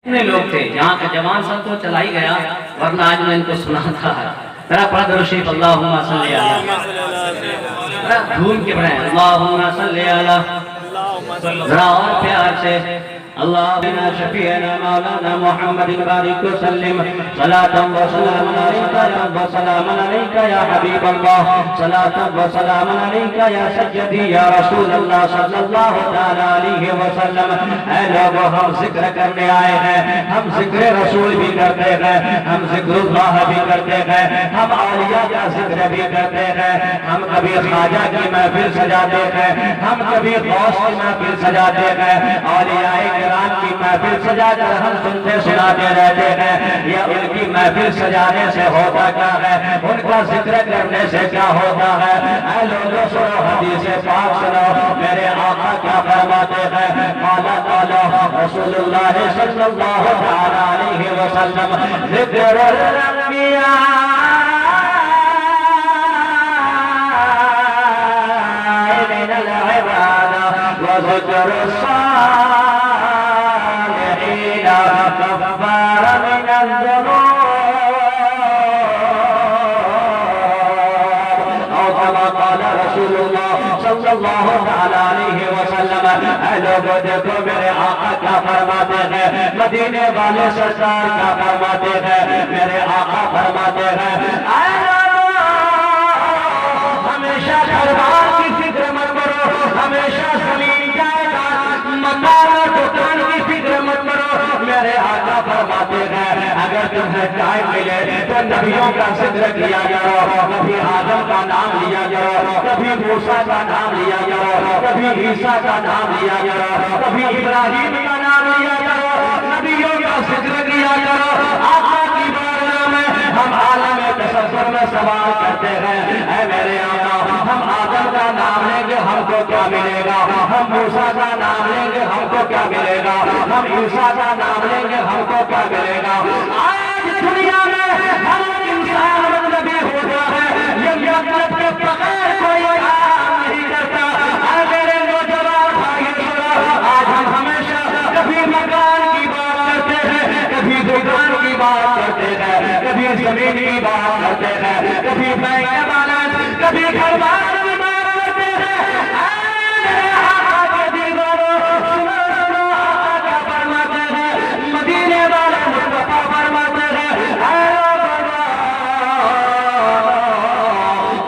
کتنے لوگ تھے یہاں کا جوان سب تو چلا ہی گیا ورنہ آج میں ان کو سنا تھا ذرا پڑھ درود شریف اللہم صلی علی ذرا دھوم کے پڑھیں اللہم صلی علی ذرا اور پیار سے اللہم شفیعنا مولانا محمد بارک وسلم صلاة و سلام علیکہ یا حبیب اللہ صلاة و سلام علیکہ یا سیدی یا رسول اللہ صلی اللہ علیہ وسلم۔ اے لوگو ہم ذکر کرنے آئے ہیں، ہم ذکر رسول بھی کرتے ہیں، ہم ذکر اللہ بھی کرتے ہیں، ہم اولیاء کا ذکر بھی کرتے ہیں، ہم کبھی خواجہ کی محفل سجاتے ہیں، ہم کبھی غوث کی محفل سجاتے ہیں، اولیاء کرام کی محفل سجا کر ہم سنتے سناتے رہتے ہیں۔ یہ ان کی محفل سجانے سے ہوتا کیا ہے، ان کا ذکر کرنے سے کیا ہوتا ہے؟ اے لوگوں سنو حدیث پاک سنو، میرے آقا کیا فرماتے ہیں؟ قال رسول اللہ صلی اللہ علیہ وسلم ذکر الانبیاء من العباد وذکر الصالحین کفار من الذنوب او کما قال رسول اللہ صلی اللہ علیہ وسلم۔ اے لوگوں دیکھو میرے آقا کیا فرماتے ہیں، مدینے والے سرکار کیا فرماتے ہیں، میرے آقا فرماتے ہیں اے لوگوں ہمیشہ دربار کی فکر مت کرو، ہمیشہ زمین جائیداد مکان و دکان کی فکر مت کرو۔ میرے آقا فرماتے ہیں اگر تمہیں ٹائم ملے تو نبیوں کا ذکر کیا کرو، کبھی آدم کا نام لیا کرو، کبھی موسیٰ کا نام لیا کرو، کبھی عیسیٰ کا نام لیا کرو، کبھی ابراہیم کا نام لیا کرو، نبیوں کا ذکر کیا کرو۔ آقا کی بارگاہ میں ہم عالم تصور میں سوال کرتے ہیں اے میرے آقا ہم آدم کا نام لیں گے ہم کو کیا ملے گا، ہم موسیٰ کا نام لیں گے ہم کو کیا ملے گا، ہم عیسیٰ کا نام لیں گے ہم کو کیا ملے گا؟ آج دنیا میں ہر انسان نبی ہوتا ہے، یہ مطلب کے بغیر کوئی کام نہیں کرتا۔ اے میرے نوجوان بھائیو سنو، آج ہم ہمیشہ کبھی مکان کی بات کرتے ہیں، کبھی دکان کی بات کرتے ہیں، کبھی زمین کی بات کرتے ہیں، کبھی بینک بیلنس، کبھی گھر بار کی بات کرتے ہیں۔ اے میرے آقا کے دیواروں سنو سنو، آقا کیا فرماتے ہیں، مدینے والے مصطفیٰ فرماتے ہیں اے لوگوں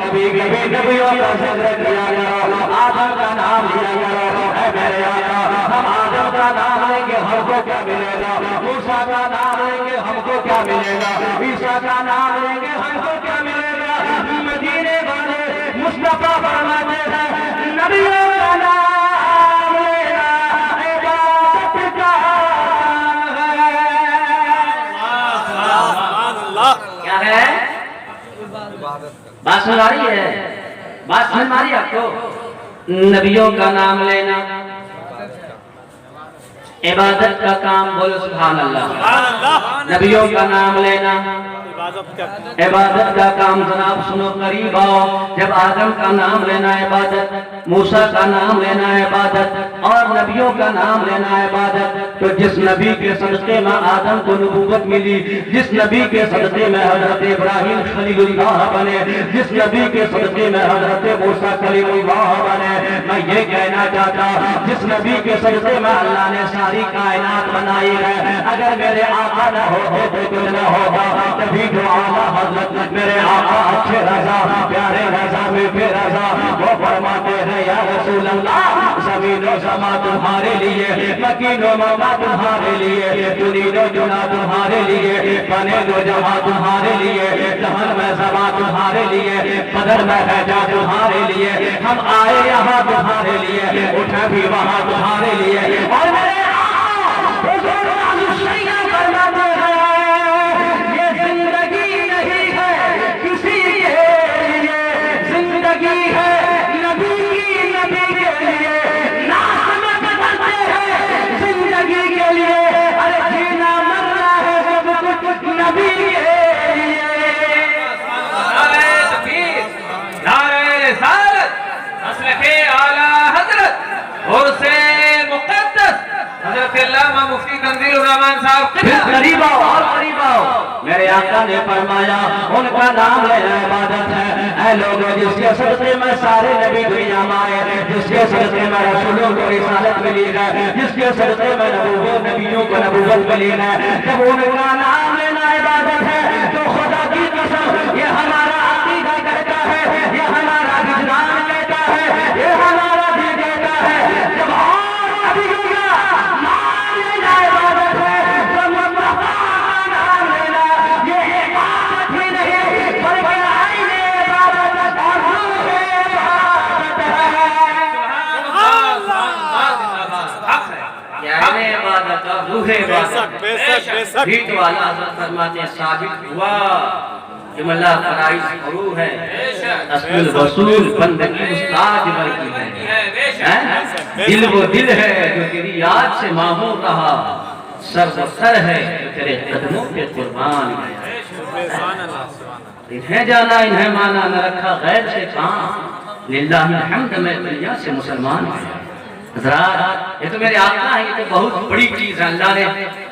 کبھی کبھی نبیوں کا ذکر کیا کرو، آدم کا نام لیا کرو۔ اے میرے آقا ہم آدم کا نام لیں گے ہم کو کیا ملے گا، موسیٰ کا نام لیں گے ہم کو کیا ملے گا، عیسیٰ کا نام لیں گے ہم کو کیا ملے گا؟ مدینے والے مصطفیٰ فرماتے ہیں نبیوں کا نام لینا عبادت کا ہے۔ کیا ہے؟ بات سن رہی ہے؟ بات سن رہی ہے آپ کو؟ نبیوں کا نام لینا عبادت کا کام، بولو سبحان اللہ۔ نبیوں کا نام لینا عبادت کا کام۔ جناب سنو قریب آؤ، جب آدم کا نام لینا عبادت، موسیٰ کا نام لینا عبادت اور نبیوں کا نام لینا عبادت، تو جس نبی کے صدقے میں آدم کو نبوت ملی، جس نبی کے صدقے میں حضرت ابراہیم خلیل اللہ بنے، جس نبی کے صدقے میں حضرت موسیٰ کلیم اللہ بنے، میں یہ کہنا چاہتا جس نبی کے صدقے میں اللہ نے ساری کائنات بنائی ہے، اگر میرے آقا نہ ہوتے تو کچھ نہ ہوگا۔ کبھی جو آقا حضرت میرے آقا اچھے رضا پیارے رضا میٹھے رضا وہ فرماتے ہیں یا رسول اللہ زمین و سما تمہارے لیے، مکین و مما تمہارے لیے، جنید و جنا تمہارے لیے، بنے و جہاں تمہارے لیے، جہن میں زبا تمہارے لیے، قدر میں حجا تمہارے لیے، ہم آئے یہاں تمہارے لیے، اٹھے بھی وہاں تمہارے لیے۔ اور میرے اللہ ماں مفتی تنزیل الرحمان صاحب پھر قریب آؤ اور قریب آؤ. میرے آقا نے فرمایا ان کا نام لینا عبادت ہے. اے لوگوں جس کے صدقے میں سارے نبی دنیا میں آئے, جس کے صدقے میں رسولوں کو رسالت ملی ہے, جس کے صدقے میں نبیوں کو نبوت ملی ہے, جب ان کا نام لینا عبادت ہے تو خدا کی قسم یہ ہمارا عقیدہ کہتا ہے, یہ ہمارا وجدان کہتا ہے, یہ ہمارا دل کہتا ہے. جب اور نبیوں کا نام لینا عبادت ہے تو مصطفیٰ کا نام لینا یہ عبادت ہی نہیں بلکہ عین عبادت اور روح عبادت ہے. یعنی عبادت اور روح عبادت. بھیٹ والا حضرت فرماتے ہیں ثابت ہوا جملہ فرائض فروع ہے, اصل الوصول بندگی استاد ورکی ہے. دل وہ دل ہے جو تیری یاد سے معمور رہا, سر وہ سر ہے جو تیرے قدموں پہ قربان ہے. انہیں جانا انہیں مانا نہ رکھا غیر سے کام, للہ الحمد میں دنیا سے مسلمان ہے. حضرات یہ تو میرے آقا ہیں, یہ تو بہت بڑی چیز ہے. اللہ نے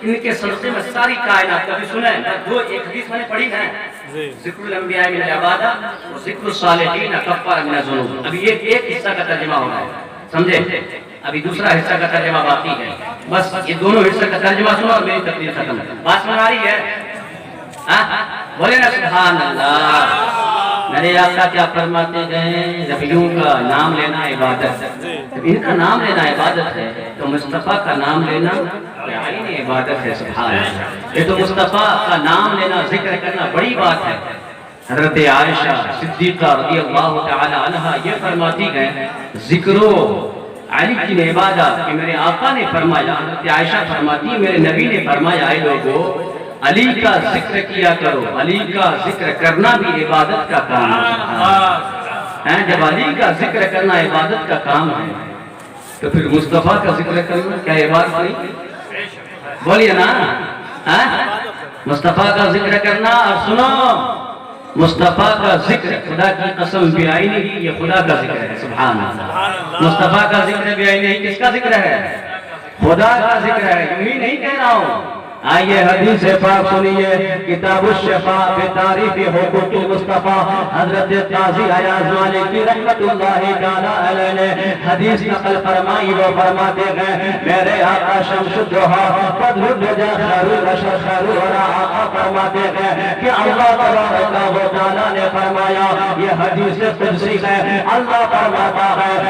ان کے صدقے میں ساری کائنات کبھی سنیں دو ایک حدیث میں نے پڑھی ہے, ذکر الانبیاء من العبادہ اور ذکر الصالحین کفارہ من الذنوب. ابھی ایک حصہ کا ترجمہ ہو رہا ہے, سمجھے؟ ابھی دوسرا حصہ کا ترجمہ باقی ہے. بس یہ دونوں حصہ کا ترجمہ سنو اور میری تقریر ختم. بات سن آ رہی ہے؟ بولے نا سبحان اللہ. میرے آقا کیا فرماتے گئے, نبیوں کا نام لینا عبادت ہے. جب ان کا نام لینا عبادت ہے تو مصطفیٰ کا نام لینا عین عبادت ہے. سبحان اللہ. یہ تو مصطفیٰ کا نام لینا ذکر کرنا بڑی بات ہے. حضرت عائشہ صدیقہ رضی اللہ تعالی عنہا یہ فرماتی گئے ذکر علی کی عبادت کہ میرے آقا نے فرمایا, حضرت عائشہ فرماتی میرے نبی نے فرمایا اے لوگو علی کا ذکر کیا کرو. علی کا ذکر کرنا بھی عبادت کا کام ہے. جب علی کا ذکر کرنا عبادت کا کام ہے تو پھر مصطفیٰ کا ذکر کرنا کیا عبادت نہیں؟ بولیے نا. مصطفیٰ کا ذکر کرنا, اور سنو مصطفیٰ کا ذکر خدا کی قسم بھی آئی نہیں, یہ خدا کا ذکر ہے. سبحان اللہ. مصطفیٰ کا ذکر بھی آئی نہیں, کس کا ذکر ہے؟ خدا کا ذکر ہے. یوں ہی نہیں کہہ رہا ہوں. آئیے حدیث پاک سنیے, کتاب الشفاء بتعریف حقوق المصطفیٰ. حضرت قاضی ایاز مالکی رحمت اللہ تعالی علیہ نے حدیث نقل فرمائی. وہ فرماتے ہیں میرے آقا شمس الضحیٰ بدر الدجا خیر البشر خیر الورى آقا فرماتے ہیں کہ اللہ تبارک و تعالی نے فرمایا, یہ حدیث قدسی ہے, اللہ فرماتا ہے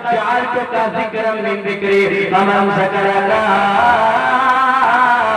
جعلتك ذكرا من ذكري فمن ذكرك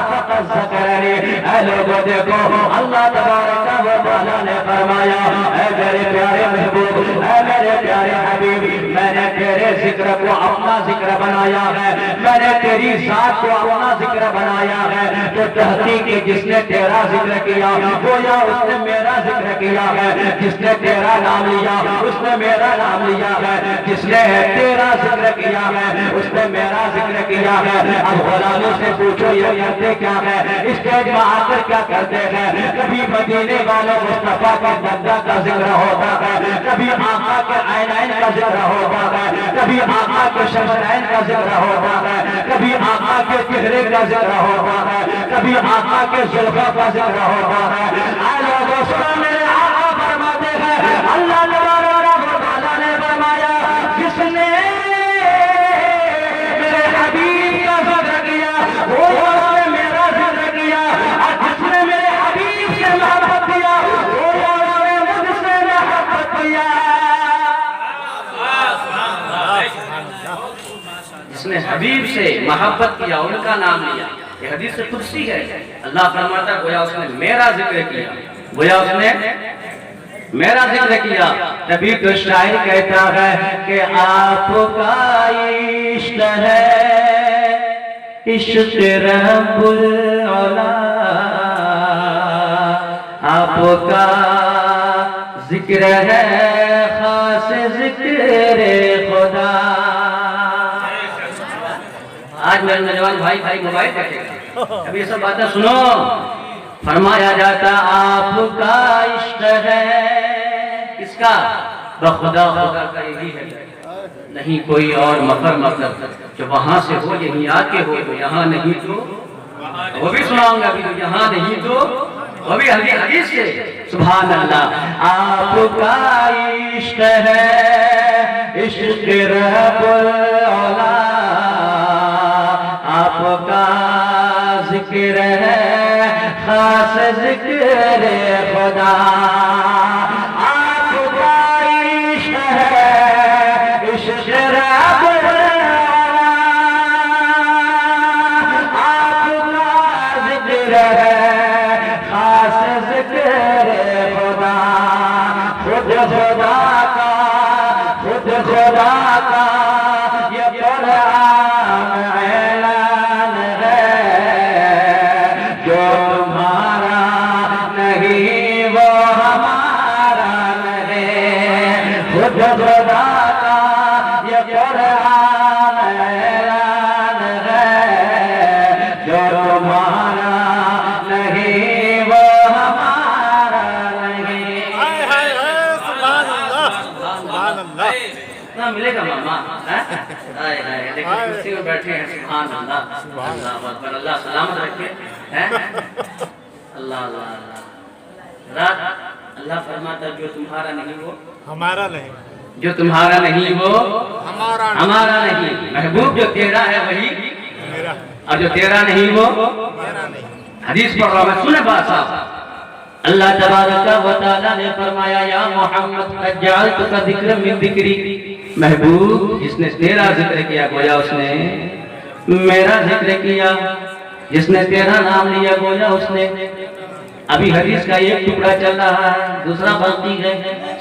فقد ذكرني. اے لوگوں دیکھو اللہ تبارک و تعالی نے فرمایا اے میرے پیارے محبوب, اے میرے پیارے حبیب, میں نے تیرے ذکر کو اپنا ذکر بنایا ہے, میں نے تیری ذات کو اپنا ذکر بنایا ہے. تو تحقیق جس نے تیرا ذکر کیا گویا اس نے میرا ذکر کیا ہے. جس نے تیرا نام لیا اس نے میرا نام لیا ہے. جس نے تیرا ذکر کیا ہے اس نے میرا ذکر کیا ہے. اب غلاموں سے پوچھو یہ کرتے کیا ہے, اسٹیج میں آ کر کیا کرتے ہیں؟ کبھی مدینے والے مصطفیٰ کے بندہ کا ذکر ہوتا ہے, کبھی آقا کے عینین کا ذکر ہوتا ہے, کبھی آقا کے شمشرین کا ذکر ہوتا ہے, کبھی آقا کے چہرے کا ذکر ہوتا ہے, کبھی آقا کے زلفوں کا ذکر ہوتا ہے. اے لوگوں سنو میرے آقا فرماتے ہیں اللہ تبارک و تعالی نے فرمایا جس نے میرے حبیب کا ذکر کیا وہ نے میرا ذکر کیا, اور جس نے میرے حبیب سے محبت کیا وہ نے مجھ سے محبت کیا. جس نے حبیب سے محبت کیا ان کا نام لیا. یہ حدیث قدسی ہے. اللہ فرماتا ہے گویا اس نے میرا ذکر کیا, گویا اس نے میرا ذکر کیا. تبھی تو شاعر کہتا ہے کہ آپ کا عشق ہے عشق رب العلا, آپ کا ذکر ہے خاص ذکر خدا. آج میرے نوجوان بھائی موبائل دیکھیں, اب یہ سب باتیں سنو. فرمایا جاتا آپ کا عشق ہے، کس کا؟ بخدا خدا کا یہی ہے، نہیں کوئی اور مفر مطلب جو وہاں سے ہو یہیں آ کے ہو، تو یہاں نہیں تو وہ بھی سناؤں گا، ابھی تو یہاں نہیں تو وہ بھی حدیث سے۔ سبحان اللہ، آپ کا عشق ہے، عشق رب العلا، آپ کا ذکر ہے، خاص ذکر خدا، آپ کا عشق ہے، عشق رب العلا، آپ کا ذکر ہے، خاص ذکر خدا، خود خدا کا، خود خدا کا یہ قرآن اعلان ہے، جو تمہارا نہیں وہ ہمارا نہیں، خود خدا کا یہ قرآن اعلان ہے، جو تمہارا نہیں وہ ہمارا نہیں۔ ہائے ہائے ہائے، سبحان اللہ سبحان اللہ۔ کتنا ملے گا ماما؟ ہائے ہائے، دیکھیں کرسی میں بیٹھے ہیں، سبحان اللہ، اللہ اکبر، اللہ سلامت رکھے، اللہ اللہ اللہ۔ رات اللہ فرماتا جو تمہارا نہیں وہ ہمارا نہیں، جو تمہارا نہیں وہ ہمارا ہمارا نہیں، محبوب جو تیرا ہے وہی، میرا، اور جو تیرا نہیں وہ میرا نہیں۔ حدیث پڑھ رہا ہوں، سنیں بات صاحب۔ اللہ تبارک و تعالیٰ نے فرمایا یا محمد قد جعلتک ذکر من ذکری، محبوب جس نے تیرا ذکر کیا گویا اس نے میرا ذکر کیا، جس نے تیرا نام لیا گویا اس نے۔ ابھی حدیث کا ایک ٹکڑا چل رہا ہے، دوسرا باقی ہے،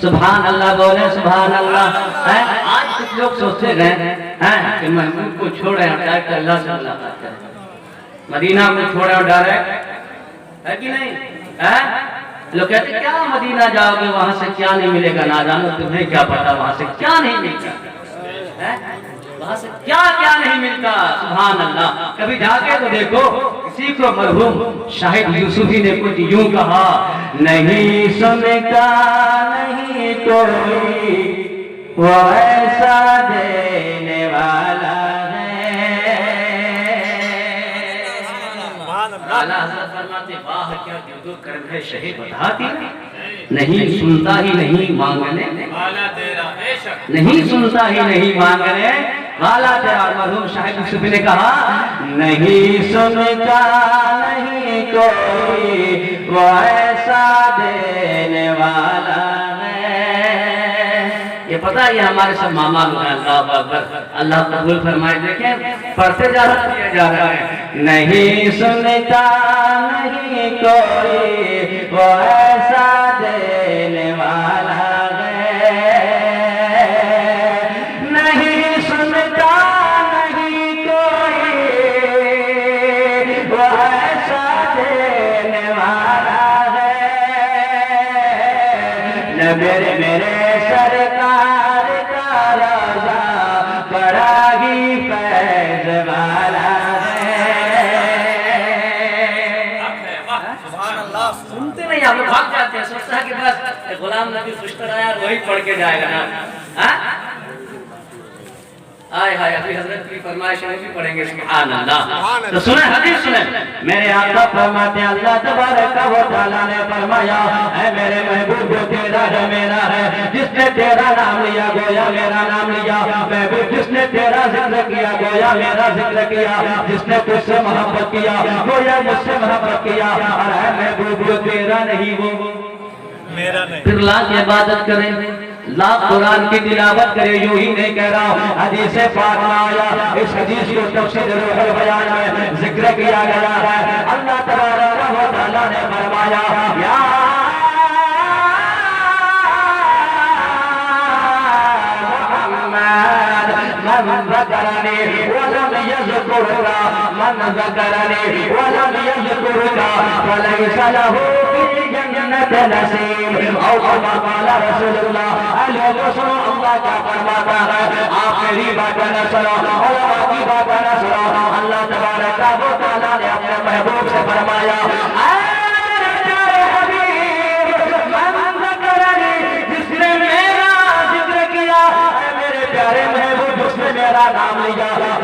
سبحان اللہ بولے سبحان اللہ۔ آج کچھ لوگ سوچتے گئے کہ محبوب کو چھوڑے اور ڈائریکٹ اللہ سے ملاقات کریں، مدینہ کو چھوڑے اور ڈائریکٹ، ہے کہ نہیں؟ لوگ کہتے ہیں کیا مدینہ جاؤ گے وہاں سے کیا نہیں ملے گا، نہ جانو تمہیں کیا پتا وہاں سے کیا نہیں ملتا، وہاں سے کیا کیا نہیں ملتا، سبحان اللہ۔ کبھی جا کے تو دیکھو، کسی کو مرحوم شاہد یوسفی نے کچھ یوں کہا، نہیں سنتا نہیں کوئی وہ ایسا دینے والا اللہ حضرت فرماتے واہ کیا جو کرم ہے شہید بتاتی، نہیں سنتا ہی نہیں مانگنے والا تیرا، بے شک نہیں سنتا ہی نہیں مانگنے والا تیرا۔ مرحوم شاہد یوسف نے کہا نہیں سنتا نہیں کوئی وہ ایسا دینے والا ہے، یہ پتہ ہے یہ ہمارے سب ماما لوگ ہیں، اللہ اکبر، اللہ قبول فرمائے۔ دیکھیں پڑھتے جا رہا ہے، نہیں سنتا نہیں کوئی وہ ایسا دینے والا ہے، نہیں سنتا نہیں کوئی وہ ایسا دینے والا ہے، نہ میرے سرکار کا روزہ بڑا ہی فیض والا سنتے نہیں، ہم لوگ بھاگ جاتے ہیں، سوچتا ہے کہ بس غلام نبی خوشتر آیا اور وہی پڑھ کے جائے گا نا۔ آئے ہائے ابھی حضرت کی فرمائش میں بھی پڑھیں گے سبحان اللہ۔ تو سنیں حدیث سنیں، میرے آقا فرماتے ہیں اللہ تبارک و تعالیٰ نے فرمایا اے میرے محبوب جو تیرا ہے میرا ہے، جس نے تیرا نام لیا گویا میرا نام لیا، محبوب جس نے تیرا ذکر کیا گویا میرا ذکر کیا، جس نے تجھ سے محبت کیا گویا مجھ سے محبت کیا، اور اے محبوب جو تیرا نہیں وہ میرا نہیں۔ پھر لاکھ عبادت کریں، لاکھ قرآن کی تلاوت کرے، یوں ہی نہیں کہہ رہا ہوں، حدیث پاک میں آیا، اس حدیث کو تفسیر روح البیان میں ذکر کیا گیا ہے۔ اللہ تبارک و تعالیٰ نے فرمایا یا محمد من ذکرنی ولم یذکرک من ذکرنی ولم یذکرک فلیس لہ فی جنت نصیب، او کما قال رسول اللہ۔ لوگوں سنو اللہ کیا فرماتا ہے، آپ میری باتیں نہ سنو، علماء کی باتیں نہ سنو۔ اللہ تبارک و تعالیٰ نے اپنے محبوب سے فرمایا اے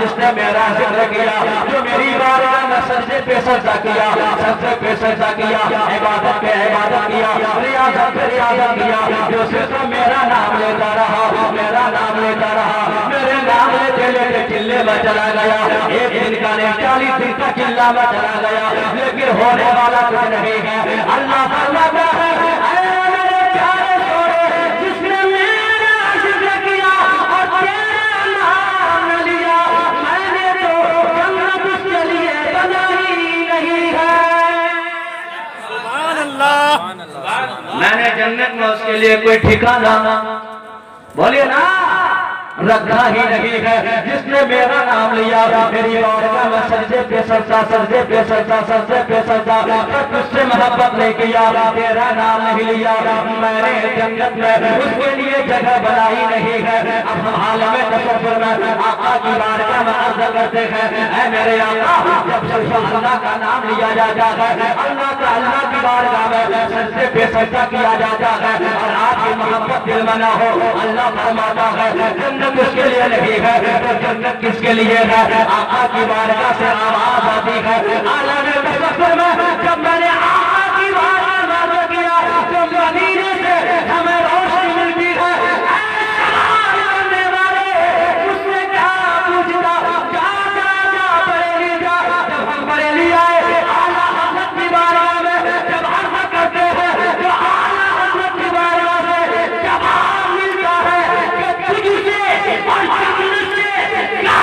جس نے میرا ذکر کیا، جو میری بارگاہ میں سجدے پہ سجدہ کیا، سجدے پہ سجدہ کیا، عبادت پہ عبادت کیا، ریاضت پہ ریاضت کیا، جو صرف میرا نام لیتا رہا، میرا نام لیتا رہا، میرے نام لیتے لیتے چلے میں چلا گیا، ایک دن کا نہیں 40 دن کا چلا میں چلا گیا، لیکن ہونے والا کچھ نہیں ہے۔ اللہ فرماتا ہے اے میرے پیارے سونے، جس نے میرا ذکر کیا اور تیرا نام نہ لیا، میں نے تو جنت اس کے لیے بنائی نہیں ہے۔ سبحان اللہ، میں نے جنت میں اس کے لیے کوئی ٹھکانہ بولیے نا رکھا ہی نہیں ہے۔ جس نے میرا نام لیا، میری بارگاہ میں سجدے پہ سجدہ، سجدے پہ سجدہ، سجدے پہ سجدہ، پر تجھ سے محبت نہیں کیا، تیرا نام نہیں لیا، میں نے جنت میں اس کے لیے جگہ بنائی نہیں ہے۔ اب ہم عالم تصور میں آقا کی بارگاہ میں عرض کرتے ہیں، اے میرے آقا، جب صرف اللہ کا نام لیا جاتا ہے، اللہ کی بارگاہ میں سجدے پہ سجدہ کیا جاتا ہے، اور آپ کی محبت دل میں نہ ہو، اللہ فرماتا ہے جنت اس کے لیے نہیں ہے، تو جنت کس کے لیے ہے؟ آقا کی بارگاہ سے آواز آتی ہے عالم تصور میں، جب میں نے آقا کی بارگاہ میں عرض کیا تو مدینے سے ہمیں روشنی ملتی ہے۔ اے سوال کرنے والے، اس نے کیا پوچھتا؟ جا بریلی جا۔ جب ہم بریلی آئے اعلیٰ حضرت کی بارگاہ میں جب عرض کرتے ہیں تو اعلیٰ حضرت کی بارگاہ سے جواب ملتا ہے کہ تجھ سے اور جنت سے کیا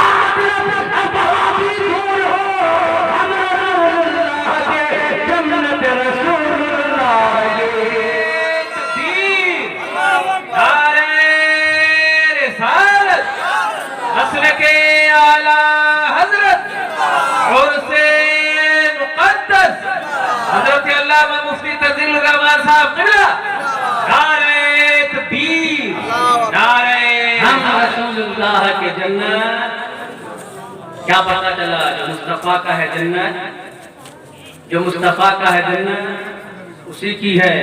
مطلب؟ اب بھی دور ہو، ہم رسول اللہ کے، جنت رسول اللہ کے۔ مسلک اعلیٰ حضرت عرس مقدس حضرت علامہ مفتی تنزیل الرحمان صاحب قبلہ، نعرہ تکبیر، نعرہ ہم رسول اللہ کے جنت کیا پتا چلا؟ جو مصطفیٰ کا ہے جنت، جو مصطفیٰ کا ہے جنت اسی کی ہے۔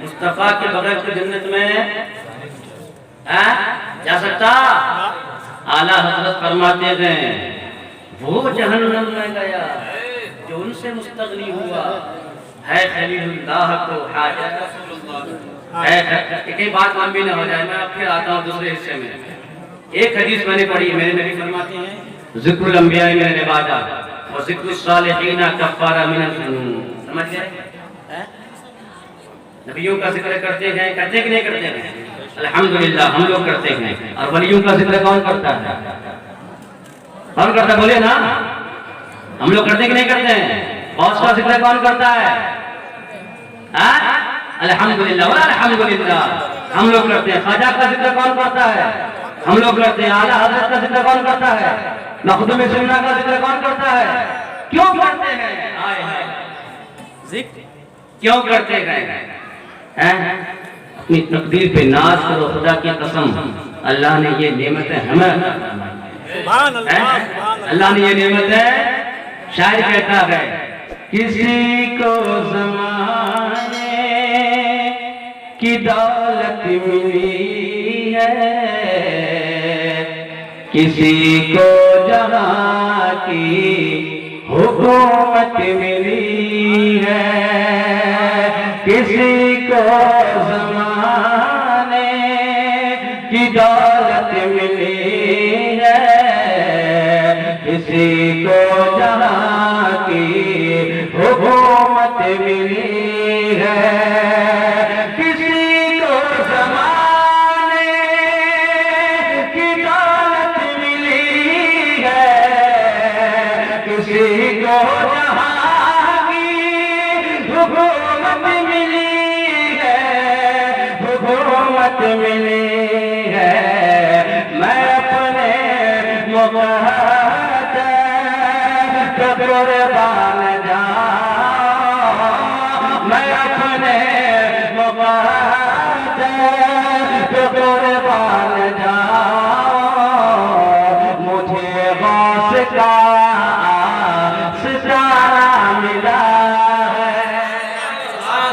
مصطفیٰ کے بغیر تو جنت میں جا سکتا؟ اعلیٰ حضرت فرماتے ہیں وہ جہنم میں گیا جو ان سے مستغنی ہوا، ہے خلیل اللہ کو حاجت ہے۔ ایک بات لمبی نہ ہو جائے، میں اب پھر آتا ہوں دوسرے حصے میں۔ ایک حدیث میں نے پڑھی، میرے نبی فرماتے ہیں ذکر الانبیاء من العبادات اور ذکر الصالحین کفارہ من الذنوب۔ سمجھ گئے؟ نبیوں کا ذکر کرتے ہیں کہ نہیں کرتے ہیں؟ الحمدللہ ہم لوگ کرتے ہیں۔ اور ولیوں کا ذکر کون کرتا ہے؟ کون کرتا ہے؟ بولے نا، ہم لوگ کرتے کہ نہیں کرتے ہیں؟ غوث کا ذکر کون کرتا ہے؟ الحمدللہ والحمدللہ ہم لوگ کرتے ہیں۔ خواجہ کا ذکر کون کرتا ہے؟ ہم لوگ کرتے ہیں۔ اعلیٰ حضرت کا ذکر کون کرتا ہے؟ مخدوم سنہ کا ذکر کون کرتا ہے؟ کیوں کرتے ہیں؟ آئے ہائے ذکر کیوں کرتے ہیں؟ اپنی تقدیر پہ ناز کرو، خدا کی قسم اللہ نے یہ نعمتیں ہمیں سبحان اللہ، سبحان اللہ نے یہ نعمتیں، شاعر کہتا ہے کسی کو زمانے کی دولت ملی ہے، کسی کو جہاں کی حکومت ملی ہے، کسی کو زمانے کی دولت ملی ہے، کسی کو جہاں کی حکومت ملی ہے، کسی کو زمانے کی دولت ملی ہے، کسی کو جہاں کی حکومت ملی ہے، حکومت ملی ہے۔ میں اپنے مقدس قربان جاؤں، میں اپنے مقدس قربان جاؤں، مجھے غوث کا ستارہ ملا ہے۔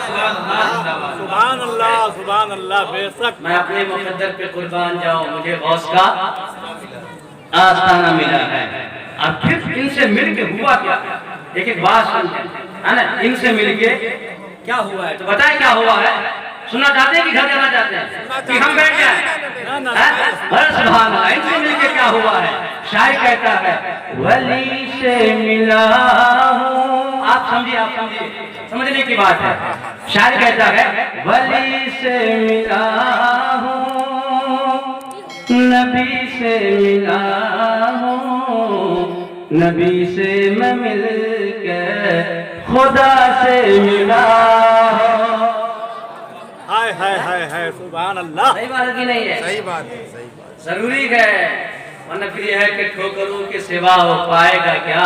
سبحان اللہ، سبحان اللہ، بے شک میں اپنے مقدر پہ قربان جاؤں، مجھے غوث کا آستانہ ملا ہے۔ اب پھر ان سے مل کے ہوا کیا؟ ایک ایک بات سنتے ہیں نا، ان سے مل کے کیا ہوا ہے تو بتائیں کیا ہوا ہے؟ سننا چاہتے ہیں کہ گھر جانا چاہتے ہیں کہ ہم بیٹھ جائیں؟ سبحان اللہ، ان سے مل کے کیا ہوا ہے؟ شاعر کہتا ہے ولی سے ملا ہوں، آپ سمجھیے سمجھنے کی بات ہے. شاعر کہتا ہے ولی سے ملا ہوں، نبی سے ملا ہوں، نبی سے میں مل کے خدا سے ملا ہوں. ہائے ہائے ہائے ہائے سبحان اللہ. صحیح بات ہے کہ نہیں ہے؟ صحیح بات ہے، صحیح بات. ضروری ہے، ورنہ پھر یہ ہے کہ ٹھوکروں کے سوا ہو پائے گا کیا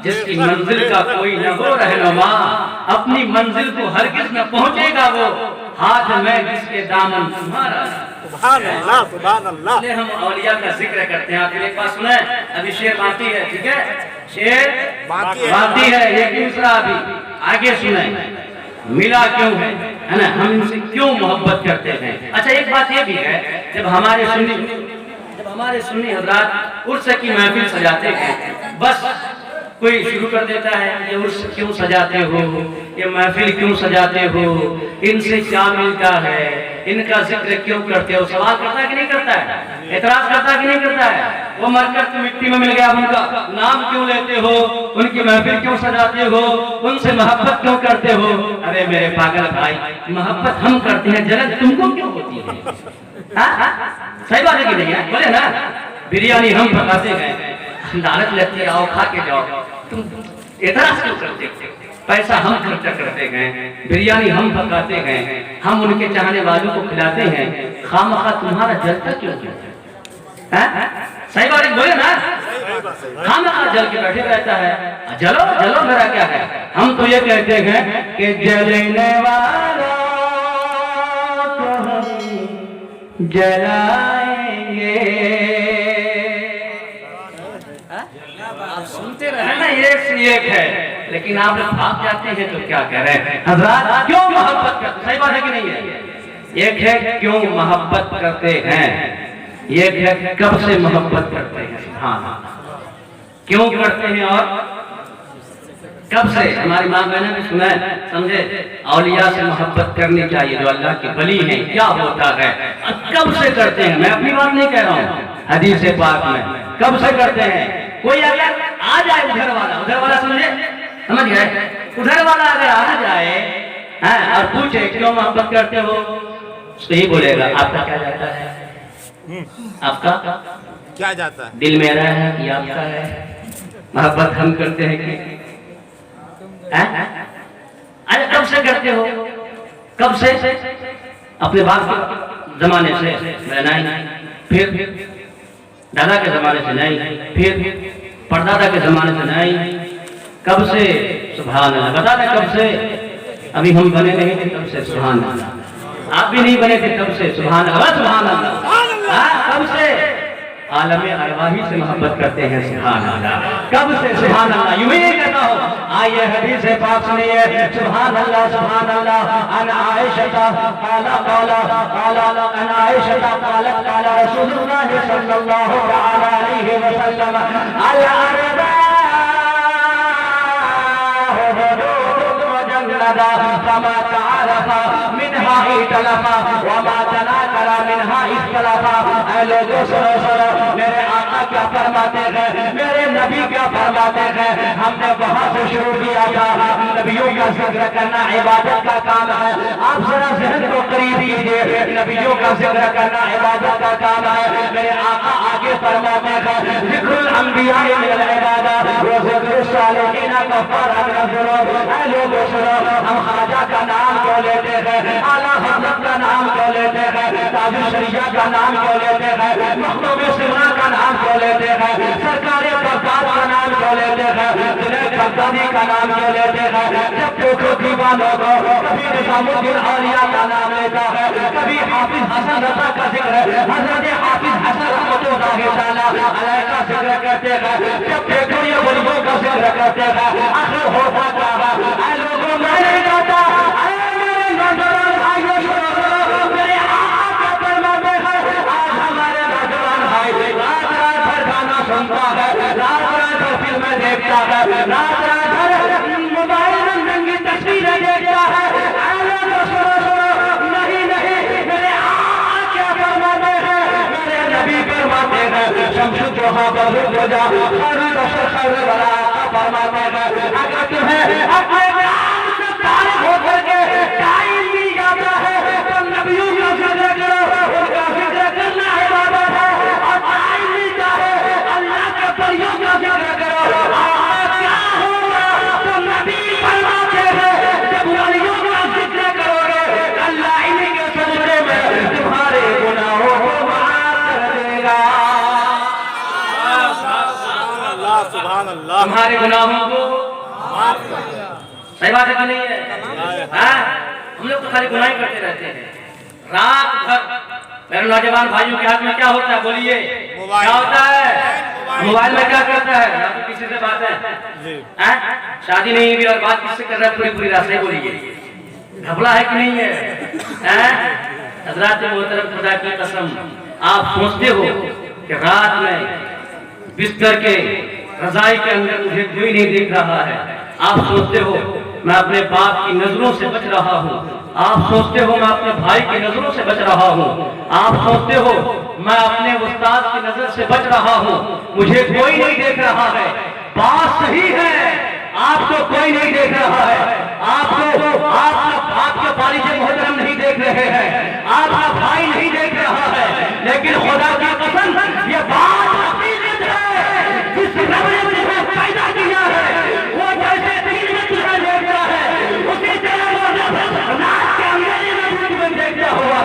جس کی منزل کا کوئی نہ ہو رہنما، اپنی منزل کو ہرگز نہ پہنچے گا وہ، ہاتھ میں جس کے دامن تمہارا. سبحان اللہ سبحان اللہ. اس لیے ہم اولیاء کا ذکر کرتے ہیں. آپ ایک بات سنیں، ابھی شعر باقی ہے، ٹھیک ہے، شعر باقی ہے، ایک دوسرا ابھی آگے سنیں. ملا کیوں ہے نا، ہم ان سے کیوں محبت کرتے ہیں. اچھا ایک بات یہ بھی ہے، جب ہمارے سنی حضرات عرس کی محفل سجاتے ہیں، بس کوئی شروع کر دیتا ہے یہ عرس کیوں سجاتے ہو، یہ محفل کیوں سجاتے ہو، ان سے کیا ملتا ہے، ان کا ذکر کیوں کرتے ہو. سوال کرتا ہے کہ نہیں کرتا ہے؟ اعتراض کرتا ہے کہ نہیں کرتا ہے؟ وہ مر کر تو مٹی میں مل گیا، ان کا نام کیوں لیتے ہو، ان کی محفل کیوں سجاتے ہو، ان سے محبت کیوں کرتے ہو. ارے میرے پاگل بھائی، محبت ہم کرتے ہیں، جلن تم کو کیوں ہوتی ہے؟ صحیح بات ہے کہ نہیں ہے؟ بولے نا، بریانی ہم پکاتے ہیں، لالچ لگتی ہے آؤ کھا کے جاؤ، تم اعتراض کیوں کرتے ہو؟ پیسہ ہم خرچہ کرتے ہیں، بریانی ہم پکاتے ہیں، ہم ان کے چاہنے والوں کو کھلاتے ہیں، خامخواہ تمہارا جلتا کیوں ہے؟ صحیح بات ہے بولے نا، خامخواہ جل کے بیٹھے رہتا ہے. جلو جلو میرا کیا ہے. ہم تو یہ کہتے ہیں کہ جلنے والوں کو ہم جلائیں گے. آپ سنتے رہے نا، ایک سے ایک ہے، لیکن آپ لوگ بھاگ جاتے ہیں تو کیا کہہ رہے ہیں حضرات؟ کیوں محبت کرتے؟ صحیح بات ہے کہ نہیں ہے؟ ایک ہے کیوں محبت کرتے ہیں، ایک ہے کب سے محبت کرتے ہیں. ہاں کیوں کرتے ہیں اور کب سے. ہماری ماں بہنوں نے سنا ہے، سمجھے، اولیاء سے محبت کرنی چاہیے جو اللہ کے ولی ہیں. کیا ہوتا ہے، کب سے کرتے ہیں؟ میں اپنی بات نہیں کہہ رہا ہوں، حدیث پاک میں کب سے کرتے ہیں. کوئی اگر آ جائے ادھر والا سمجھ گئے، ادھر والا اگر آ جائے اور پوچھے کیوں محبت کرتے ہو، تو یہی بولے گا آپ کا کیا جاتا ہے، آپ کا کیا جاتا ہے، دل میرا ہے کہ آپ کا ہے. محبت ہم کرتے ہیں کہ ارے کب سے کرتے ہو، کب سے؟ اپنے باپ کے زمانے سے نہیں، پھر دادا کے زمانے سے نہیں، پھر پردادا کے زمانے سے نہیں. کب سے؟ سبحان اللہ. بتا دیں کب سے؟ ابھی ہم بنے نہیں تھے تب سے. سبحان اللہ. آپ بھی نہیں بنے تھے تب سے. سبحان اللہ سبحان اللہ. کب سے؟ عالم ارواحی سے محبت کرتے ہیں. سبحان اللہ. کب سے؟ سبحان اللہ. یوں ہی کہتا ہو. آئیے حدیث پاک سنیے. سبحان اللہ سبحان اللہ. ان عائشہ قال ان عائشہ قالت قال رسول اللہ صلی اللہ علیہ وسلم الاربعاء فما تعارف منها ائتلف وما تناكر منها اختلف. اے لوگوں سنو، میرے آقا کیا فرماتے ہیں، میرے نبی کیا فرماتے ہیں. ہم نے وہاں سے شروع کیا تھا. نبیوں کا ذکر کرنا عبادت کا کام ہے. آپ ذرا ذہن کو قریب کیجئے، نبیوں کا ذکر کرنا عبادت کا کام ہے. میرے آقا آگے فرماتے ہیں ذکر الانبیاء من العبادات وذکر الصالحین کفارۃ الذنوب. اے لوگوں سنو، ہم خواجہ کا نام کیوں لیتے ہیں، اعلیٰ حضرت کا نام کیوں لیتے ہیں، تاج الشریعہ کا نام کیوں لیتے ہیں، مخدوم سمرا کا نام کیوں لیتے ہیں، سرکار بغداد کا نام کیوں لیتے ہیں، جنید بغدادی کا نام کیوں لیتے ہیں. جب دیکھو دیوانوں کو کبھی نظام الدین اولیاء کا نام لیتا ہے، کبھی حافظ حسن رضا کا ذکر ہے، حضرت حافظ حسن رحمۃ اللہ تعالیٰ علیہ کا ذکر کرتے ہیں. جب دیکھو یہ ولیوں کا ذکر کرتے ہیں، آخر ہوتا کیا ہے. اے لوگوں میں نہیں کہتا، اے میرے نوجوان بھائیوں سنو، میرے آقا کا فرماتے ہیں آج ہمارے نوجوان بھائی رات رات بھر گانا سنتا ہے، رات رات بھر دیکھتا ہے, رات رات بھر موبائل میں ننگی تصویریں دیکھتا ہے. نہیں نہیں, میرے آقا کیا فرماتے ہیں, میرے نبی فرماتے ہیں شمس الضحیٰ بدر الرجا خیر بشر خیر الورا فرماتے ہیں اگر تمہیں اپنے نام سے فارغ ہو کر کے ٹائم مل جاتا ہے تو نبیوں کا ذکر کرو, ان کا ذکر کرنا عبادت ہے, اور ٹائم ملتا ہے اللہ کے پریوں کا ذکر کرو. کیا ہوگا تو نبی فرماتے ہیں جب ولیوں کا ذکر کرو گے اللہ انہیں کے صدقے میں تمہارے گناہوں کو معاف کر دے گا. سبحان اللہ. تمہارے گناہوں کو صحیح بات ہے کہ نہیں ہے؟ ہم لوگ تو خالی گناہ ہی کرتے رہتے ہیں رات بھر. میرے نوجوان بھائیوں کے ہاتھ میں کیا ہوتا ہے بولیے, کیا ہوتا ہے موبائل میں, کیا کرتا ہے, یا تو کسی سے بات ہے, شادی نہیں ہوئی اور بات کس سے کر رہا ہے, پوری پوری رات سے بولیے, گھپلا ہے کہ نہیں ہے؟ حضرات محترم خدا کی قسم, آپ سوچتے ہو کہ رات میں بستر کے رضائی کے اندر مجھے کوئی نہیں دیکھ رہا ہے, آپ سوچتے ہو میں اپنے باپ کی نظروں سے بچ رہا ہوں, آپ سوچتے ہو میں اپنے بھائی کی نظروں سے بچ رہا ہوں, آپ سوچتے ہو میں اپنے استاد کی نظر سے بچ رہا ہوں, مجھے کوئی نہیں دیکھ رہا ہے. بات صحیح ہے, آپ کو کوئی نہیں دیکھ رہا ہے, آپ کے والد محترم نہیں دیکھ رہے ہیں, آپ کا بھائی نہیں دیکھ رہا ہے, لیکن خدا کی قسم یہ بات حقیقت ہے. جس رب نے مجھے پیدا کیا ہے وہ جیسے دن میں تجھے دیکھتا ہے اسی طرح وہ رات کے اندھیرے میں تجھے دیکھتا ہوا.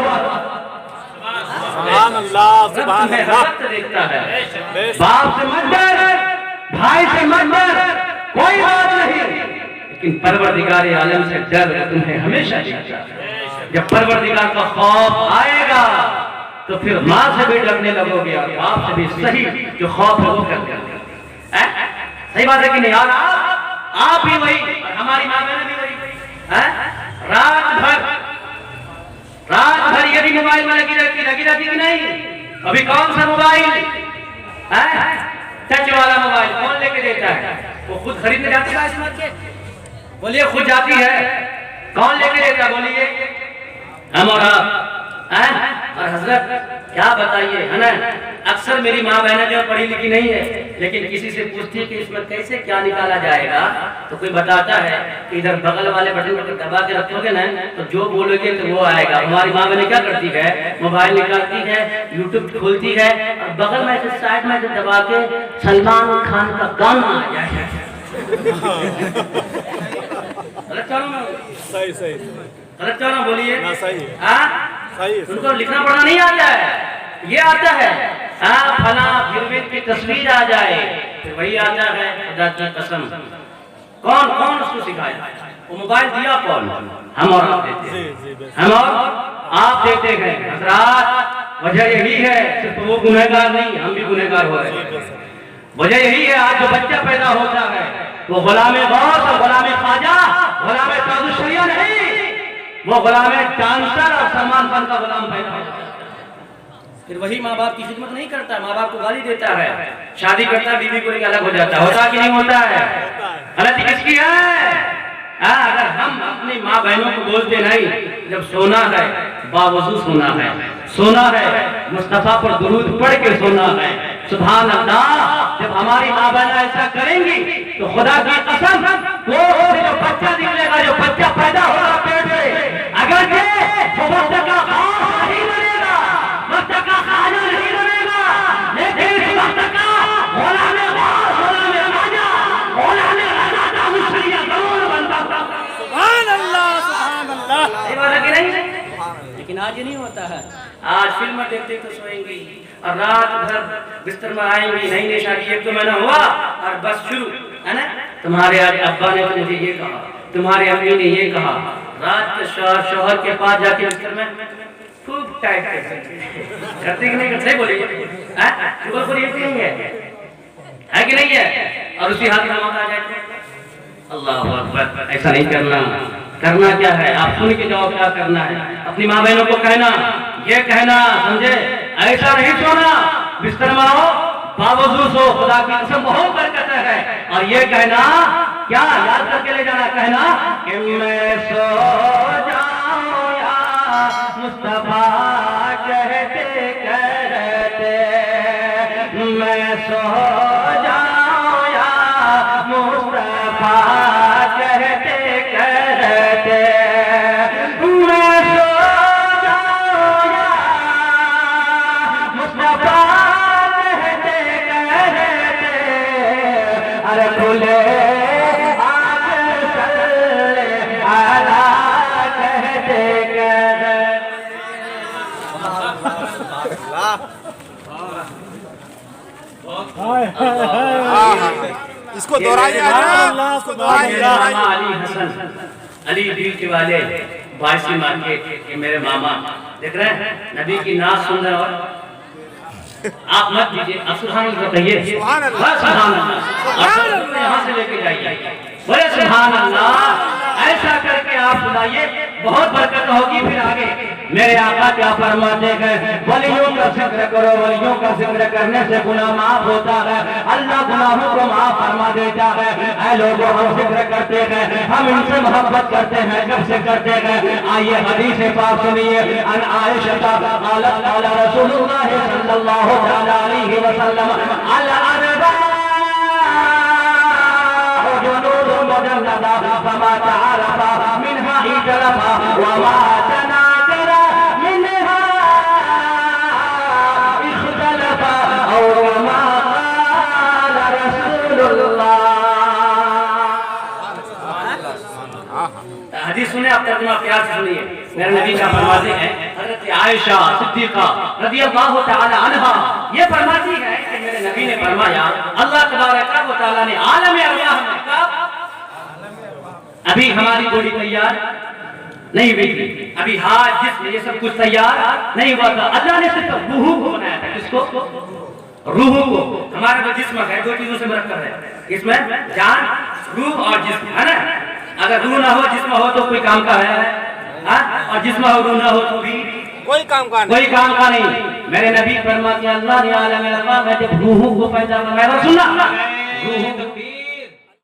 سبحان اللہ. سبحان اللہ. دیکھتا ہے. باپ سے مت ڈر, بھائی سے مت ڈر, کوئی بات نہیں, لیکن پروردگار عالم سے ڈر تمہیں ہمیشہ دیکھتا ہے. جب پروردگار کا خوف آئے گا تو پھر ماں سے بھی ڈرنے لگو گے اور باپ سے بھی. صحیح جو خوف ہے وہ کرتے ہیں, صحیح بات ہے کہ نہیں یار؟ آپ بھی وہی اور ہماری ماں بہن بھی وہی, رات بھر یہ بھی موبائل میں لگی رہتی کہ نہیں. ابھی کون سا موبائل, ٹچ والا موبائل کون لے کے دیتا ہے؟ وہ خود خریدنے جاتی ہے, بولیے خود جاتی ہے, کون لے کے دیتا بولیے؟ ہم اور آپ. اور حضرت کیا بتائیے ہے نا, اکثر میری ماں بہنیں جو پڑھی لکھی نہیں ہے لیکن کسی سے پوچھتی ہے کہ اس میں کیسے کیا نکالا جائے گا تو کوئی بتاتا ہے کہ ادھر بغل والے بٹن پر دبا کے رکھو گے نا تو جو بولو گے تو وہ آئے گا. ہماری ماں بہنیں کیا کرتی ہے, موبائل نکالتی ہے, یوٹیوب کھولتی ہے اور بغل میں سے سائڈ میں سے دبا کے سلمان خان کا گانا آ جائے. غلط کہہ رہا ہوں, صحیح صحیح غلط کہہ رہا ہوں بولیے. صحیح. ان کو لکھنا پڑھنا نہیں آتا ہے, یہ آتا ہے فلاں پیرمیڈ کی تصویر آ جائے پھر وہی آتا ہے. خدا کی قسم کون اس کو سکھایا, وہ موبائل دیا کون؟ ہم اور آپ دیتے ہیں, ہم اور آپ دیتے ہیں. حضرات وجہ یہی ہے, صرف وہ گنہگار نہیں ہم بھی گنہگار ہو رہے ہیں. وجہ یہی ہے آج جو بچہ پیدا ہوتا ہے وہ غلام غوث اور غلام خواجہ, غلام تاج الشریعہ نہیں, وہ غلام ڈانسر اور سلمان خان کا غلام پیدا ہوتا ہے. پھر وہی ماں باپ کی خدمت نہیں کرتا, ماں باپ کو گالی دیتا ہے, شادی کرتا ہے بیوی کو لے کے الگ ہو جاتا ہے. ہوتا کہ نہیں ہوتا ہے؟ غلطی کس کی ہے؟ اگر ہم اپنی ماں بہنوں کو بولتے نہیں, جب سونا ہے باوضو سونا ہے, سونا ہے مصطفیٰ پر درود پڑھ کے سونا ہے. سبحان اللہ. جب ہماری ماں بہن ایسا کریں گی تو خدا کی قسم وہ جو بچہ نکلے گا, جو بچہ پیدا ہوگا پیٹ سے, اگر وہ وقت کا خواص نہیں بنے گا, وقت کا خواجہ نہیں بنے گا, لیکن اس وقت کا غلام غوث, غلام خواجہ, غلام رضا تاج الشریعہ ضرور بنتا تھا. سبحان اللہ. سبحان اللہ. یہ بات ہے کہ نہیں؟ لیکن آج یہ نہیں ہوتا ہے. آج فلم دیکھتے تو سوئیں گی اور رات بھر بستر میں آئیں گی, نئی نئی شادی ایک تو مہینہ ہوا اور بس شروع ہے نا, تمہارے آج ابا نے تو مجھے یہ کہا, تمہارے امی نے یہ کہا. رات کے شوہر کے پاس جا کے بستر میں خوب ٹائٹ کرتے کہ نہیں کرتے بولے یہ نہیں ہے کہ نہیں ہے. اور اسی حال میں موقع آ جائے اللہ اکبر, ایسا نہیں کرنا. کرنا کیا ہے آپ سن کے جاؤ, کیا کرنا ہے اپنی ماں بہنوں کو کہنا, یہ کہنا سمجھے, ایسا نہیں سونا, بستر میں آؤ باوضو سو خدا کی قسم بہت برکت ہے. اور یہ کہنا کیا یاد کر کے لے جانا, کہنا کہ میں سو جاؤں یا مصطفیٰ کہتے کہتے, میں سو جاؤں یا مصطفیٰ کہتے کہتے, میں سو جاؤں یا مصطفیٰ کہتے کہتے, ارے کھلے اس کو دہرائیے اس کو دہرائیے. علی حسن علی دل کے والے 22 مارکیٹ, یہ میرے ماما دیکھ رہے ہیں نبی کی ناز سن رہے, اور آپ مت دیجئے, آپ سبحان اللہ کہیے, سبحان اللہ, سبحان اللہ, یہاں سے لے کے جائیے, بولے سبحان اللہ. ایسا کر کے آپ سنائیے, بہت برکت ہوگی. پھر آگے میرے آقا کیا فرماتے ہیں, ولیوں کا ذکر کرو, ولیوں کا ذکر کرنے سے گناہ معاف ہوتا ہے, اللہ گناہوں کو معاف فرما دیتا ہے. اے لوگوں, ہم ذکر کرتے ہیں, ہم ان سے محبت کرتے ہیں, کب سے کرتے ہیں؟ آئیے حدیث پاک سنیے. ان عائشہ قالت قال رسول اللہ صلی اللہ علیہ وسلم الاربعاء جنود مجندہ فما تعارف منها ائتلف وما تناكر منها اختلف او ما قال رسول اللہ. حدیث سنیں آپ, ترجمہ پیار سے سنیے. میرے نبی کا فرماتے ہیں, حضرت عائشہ صدیقہ رضی اللہ تعالی عنہا یہ فرماتی ہے کہ میرے نبی نے فرمایا, اللہ تبارک و تعالی نے عالم ارواح میں کہا, ابھی ہماری بوڈی تیار نہیں ہوئی تھی, ابھی ہاتھ جسم یہ سب کچھ تیار نہیں ہوا تھا. اللہ نے صرف روح کو بنایا تھا. کس کو؟ روح کو. ہمارا جو جسم ہے دو چیزوں سے مرکب ہے, اس میں جان, روح اور جسم ہے نا. اگر روح نہ ہو جسم ہو تو کوئی کام کا ہے, اور جسم ہو روح نہ ہو تو بھی کوئی کام کا کوئی کام کا نہیں. میرے نبی فرماتے ہیں اللہ نے عالم ارواح میں جب روح کو پیدا فرمایا, سننا روح